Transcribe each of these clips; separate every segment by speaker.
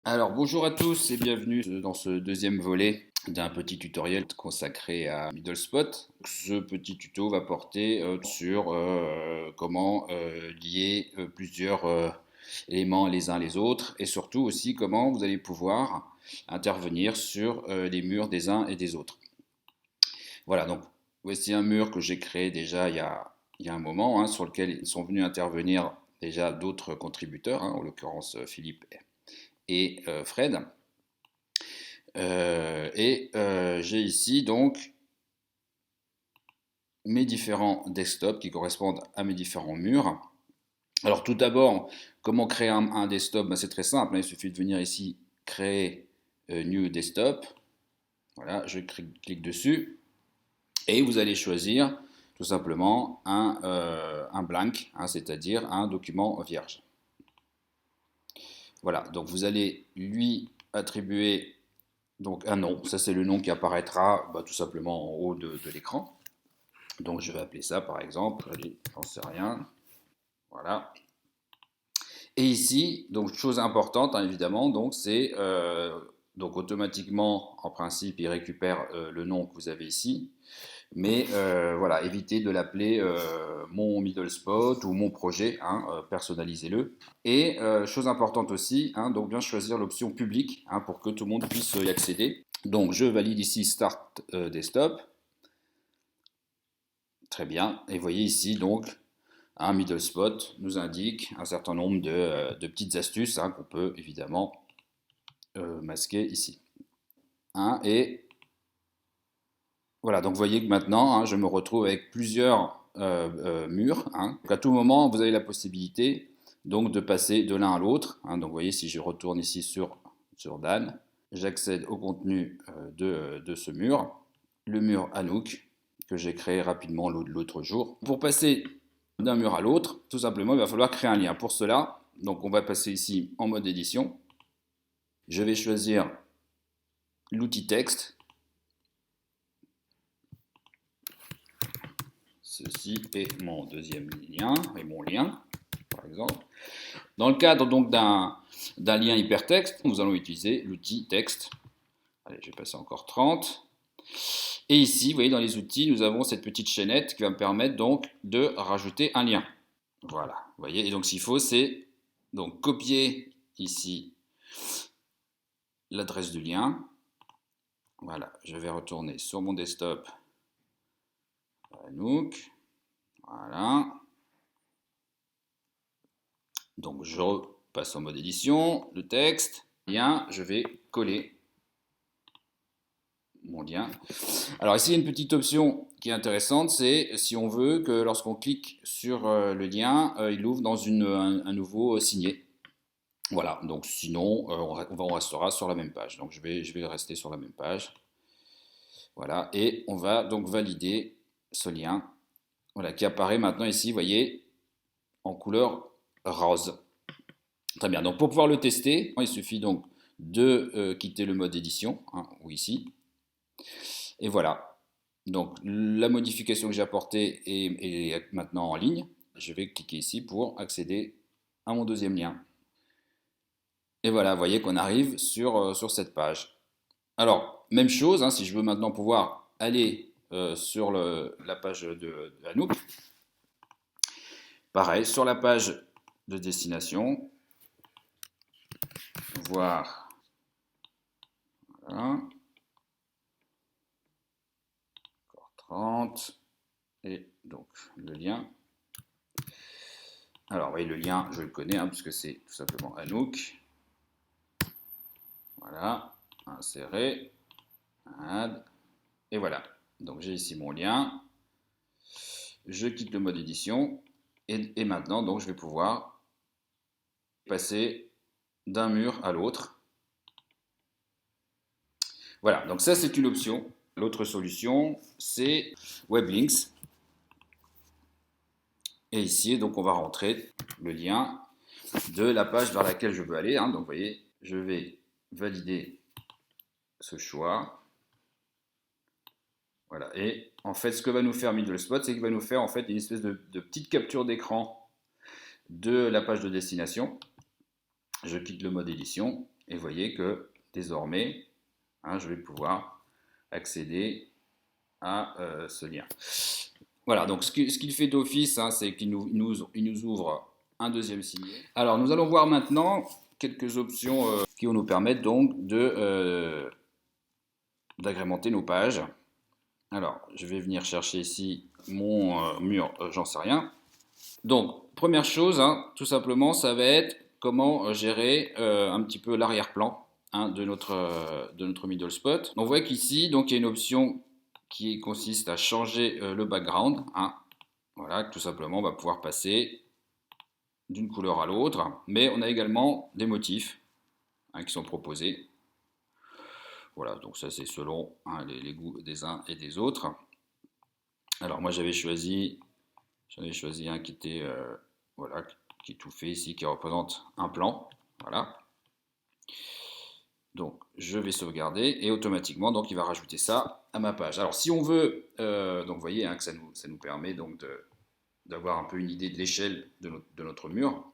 Speaker 1: Alors bonjour à tous et bienvenue dans ce deuxième volet d'un petit tutoriel consacré à MiddleSpot. Ce petit tuto va porter sur comment lier plusieurs éléments les uns les autres et surtout aussi comment vous allez pouvoir intervenir sur les murs des uns et des autres. Voilà, donc voici un mur que j'ai créé déjà il y a un moment, sur lequel sont venus intervenir déjà d'autres contributeurs, en l'occurrence Philippe et Fred. J'ai ici donc mes différents desktops qui correspondent à mes différents murs. Alors tout d'abord, comment créer un desktop? C'est très simple, il suffit de venir ici, créer New Desktop. Voilà, je clique dessus et vous allez choisir tout simplement un blank, c'est-à-dire un document vierge. Voilà, donc vous allez lui attribuer donc un nom, ça c'est le nom qui apparaîtra tout simplement en haut de l'écran. Donc je vais appeler ça par exemple, allez, j'en sais rien, voilà. Et ici, donc chose importante évidemment, donc c'est donc automatiquement en principe il récupère le nom que vous avez ici, mais voilà, évitez de l'appeler mon MiddleSpot ou mon projet, personnalisez-le. Et chose importante aussi, donc bien choisir l'option publique pour que tout le monde puisse y accéder. Donc je valide ici Start Desktop. Très bien. Et vous voyez ici donc un MiddleSpot nous indique un certain nombre de petites astuces qu'on peut évidemment masquer ici. Et voilà, donc vous voyez que maintenant je me retrouve avec plusieurs murs. Donc à tout moment, vous avez la possibilité donc de passer de l'un à l'autre. Donc vous voyez, si je retourne ici sur Dan, j'accède au contenu de ce mur, le mur Anouk que j'ai créé rapidement l'autre jour. Pour passer d'un mur à l'autre, tout simplement, il va falloir créer un lien. Pour cela, donc on va passer ici en mode édition. Je vais choisir l'outil texte. Ceci est mon deuxième lien et mon lien, par exemple. Dans le cadre donc d'un lien hypertexte, nous allons utiliser l'outil texte. Allez, je vais passer encore 30. Et ici, vous voyez, dans les outils, nous avons cette petite chaînette qui va me permettre donc de rajouter un lien. Voilà, vous voyez. Et donc, s'il faut, c'est donc copier ici l'adresse du lien. Voilà, je vais retourner sur mon desktop Anouk. Voilà. Donc, je repasse en mode édition, le texte, lien, je vais coller mon lien. Alors ici, il y a une petite option qui est intéressante, c'est si on veut que lorsqu'on clique sur le lien, il ouvre dans un nouveau signet. Voilà, donc sinon, on restera sur la même page. Donc je vais rester sur la même page. Voilà, et on va donc valider ce lien, voilà, qui apparaît maintenant ici, vous voyez, en couleur rose. Très bien, donc pour pouvoir le tester, il suffit donc de quitter le mode édition, ou ici. Et voilà, donc la modification que j'ai apportée est maintenant en ligne. Je vais cliquer ici pour accéder à mon deuxième lien. Et voilà, vous voyez qu'on arrive sur cette page. Alors, même chose, si je veux maintenant pouvoir aller sur la page de Anouk. Pareil, sur la page de destination, voir, voilà, encore 30, et donc le lien. Alors, vous voyez, le lien, je le connais, puisque c'est tout simplement Anouk. Voilà, insérer, add, et voilà. Donc j'ai ici mon lien. Je quitte le mode édition, et maintenant, donc, je vais pouvoir passer d'un mur à l'autre. Voilà, donc ça c'est une option. L'autre solution, c'est Weblinks. Et ici, donc, on va rentrer le lien de la page vers laquelle je veux aller. Donc, vous voyez, je vais valider ce choix. Voilà, et en fait, ce que va nous faire MiddleSpot, c'est qu'il va nous faire en fait une espèce de petite capture d'écran de la page de destination. Je quitte le mode édition, Et vous voyez que désormais, je vais pouvoir accéder à ce lien. Voilà, donc ce qu'il fait d'office, c'est qu'il nous ouvre un deuxième signet. Alors, nous allons voir maintenant quelques options qui vont nous permettre donc d'agrémenter nos pages. Alors, je vais venir chercher ici mon mur, j'en sais rien. Donc, première chose, tout simplement, ça va être comment gérer un petit peu l'arrière-plan de notre middle spot. On voit qu'ici, donc, il y a une option qui consiste à changer le background. Voilà, tout simplement, on va pouvoir passer d'une couleur à l'autre. Mais on a également des motifs qui sont proposés. Voilà, donc ça c'est selon les goûts des uns et des autres. Alors moi j'en avais choisi un qui était voilà, qui est tout fait ici, qui représente un plan. Voilà. Donc je vais sauvegarder et automatiquement donc il va rajouter ça à ma page. Alors si on veut, donc vous voyez que ça nous permet donc d'avoir un peu une idée de l'échelle de notre mur.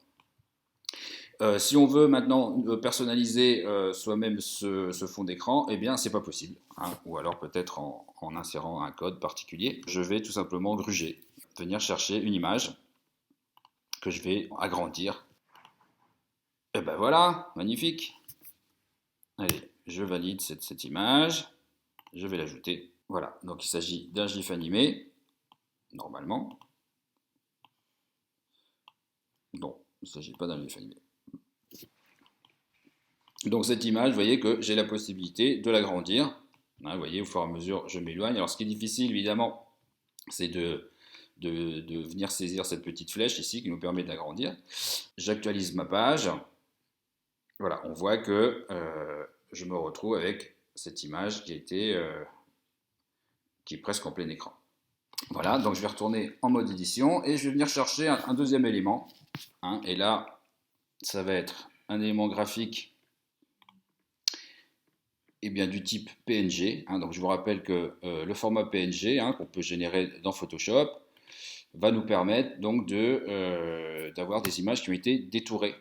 Speaker 1: Si on veut maintenant personnaliser soi-même ce fond d'écran, eh bien c'est pas possible. Ou alors peut-être en insérant un code particulier. Je vais tout simplement gruger, venir chercher une image que je vais agrandir. Et ben voilà, magnifique. Allez, je valide cette image, je vais l'ajouter. Voilà, donc il s'agit d'un GIF animé, normalement. Non, il ne s'agit pas d'un GIF animé. Donc cette image, vous voyez que j'ai la possibilité de l'agrandir. Vous voyez, au fur et à mesure, je m'éloigne. Alors ce qui est difficile, évidemment, c'est de venir saisir cette petite flèche ici qui nous permet d'agrandir. J'actualise ma page. Voilà, on voit que je me retrouve avec cette image qui est presque en plein écran. Voilà, donc je vais retourner en mode édition et je vais venir chercher un deuxième élément. Et là, ça va être un élément graphique du type PNG. Donc je vous rappelle que le format PNG qu'on peut générer dans Photoshop va nous permettre donc d'avoir des images qui ont été détourées.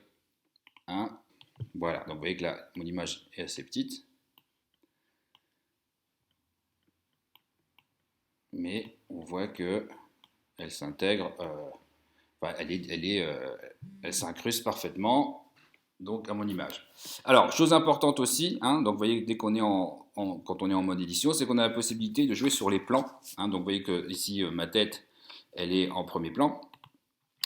Speaker 1: Voilà, donc vous voyez que là, mon image est assez petite. Mais on voit que elle s'intègre, elle s'incruste parfaitement donc à mon image. Alors, chose importante aussi, donc vous voyez dès qu'on est quand on est en mode édition, c'est qu'on a la possibilité de jouer sur les plans. Donc vous voyez que ici ma tête, elle est en premier plan.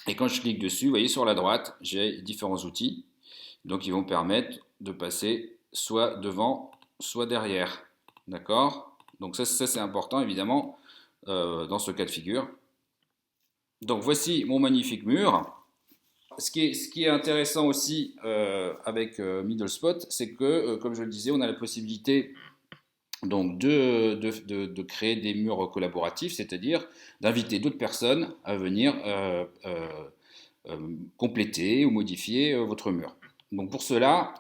Speaker 1: Et quand je clique dessus, vous voyez sur la droite, j'ai différents outils. Donc ils vont permettre de passer soit devant, soit derrière. D'accord? Donc ça c'est important évidemment dans ce cas de figure. Donc voici mon magnifique mur. Ce qui est intéressant aussi avec MiddleSpot, c'est que, comme je le disais, on a la possibilité donc de créer des murs collaboratifs, c'est-à-dire d'inviter d'autres personnes à venir compléter ou modifier votre mur. Donc pour cela,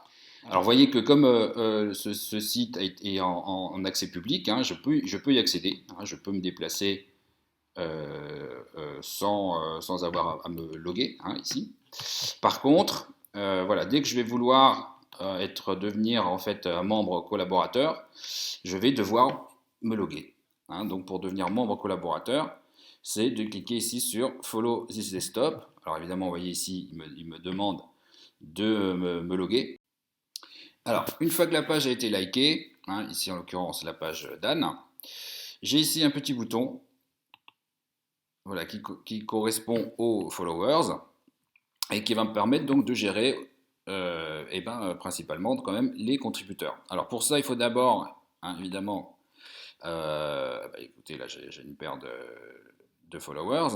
Speaker 1: alors vous voyez que comme ce site est en accès public, je peux y accéder, je peux me déplacer sans avoir à me loguer ici. Par contre, voilà, dès que je vais vouloir devenir en fait un membre collaborateur, je vais devoir me loguer. Donc pour devenir membre collaborateur, c'est de cliquer ici sur Follow this desktop. Alors évidemment, vous voyez ici, il me demande de me loguer. Alors, une fois que la page a été likée, ici en l'occurrence la page d'Anne, j'ai ici un petit bouton voilà, qui correspond aux followers et qui va me permettre donc de gérer principalement quand même les contributeurs. Alors pour ça, il faut d'abord, évidemment, écoutez, là j'ai une paire de followers.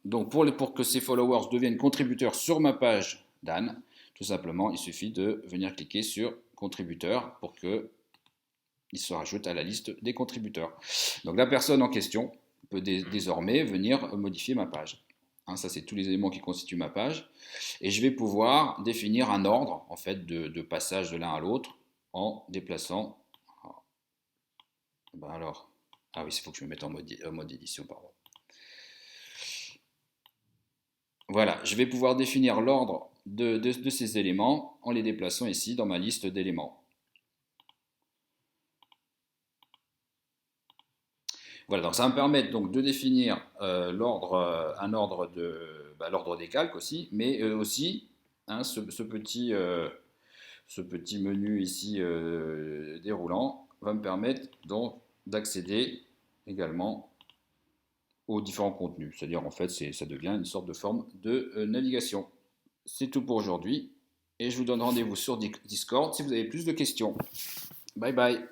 Speaker 1: Donc pour que ces followers deviennent contributeurs sur ma page d'Anne, tout simplement, il suffit de venir cliquer sur contributeur pour qu'il se rajoute à la liste des contributeurs. Donc la personne en question peut désormais venir modifier ma page. Ça, c'est tous les éléments qui constituent ma page. Et je vais pouvoir définir un ordre en fait, de passage de l'un à l'autre en déplaçant. Ah oui, il faut que je me mette en mode édition, pardon. Voilà, je vais pouvoir définir l'ordre de ces éléments en les déplaçant ici dans ma liste d'éléments. Voilà, donc ça va me permettre donc de définir un ordre l'ordre des calques aussi, mais aussi hein, ce petit menu ici déroulant va me permettre donc d'accéder également aux différents contenus. C'est-à-dire en fait ça devient une sorte de forme de navigation. C'est tout pour aujourd'hui et je vous donne rendez-vous sur Discord si vous avez plus de questions. Bye bye.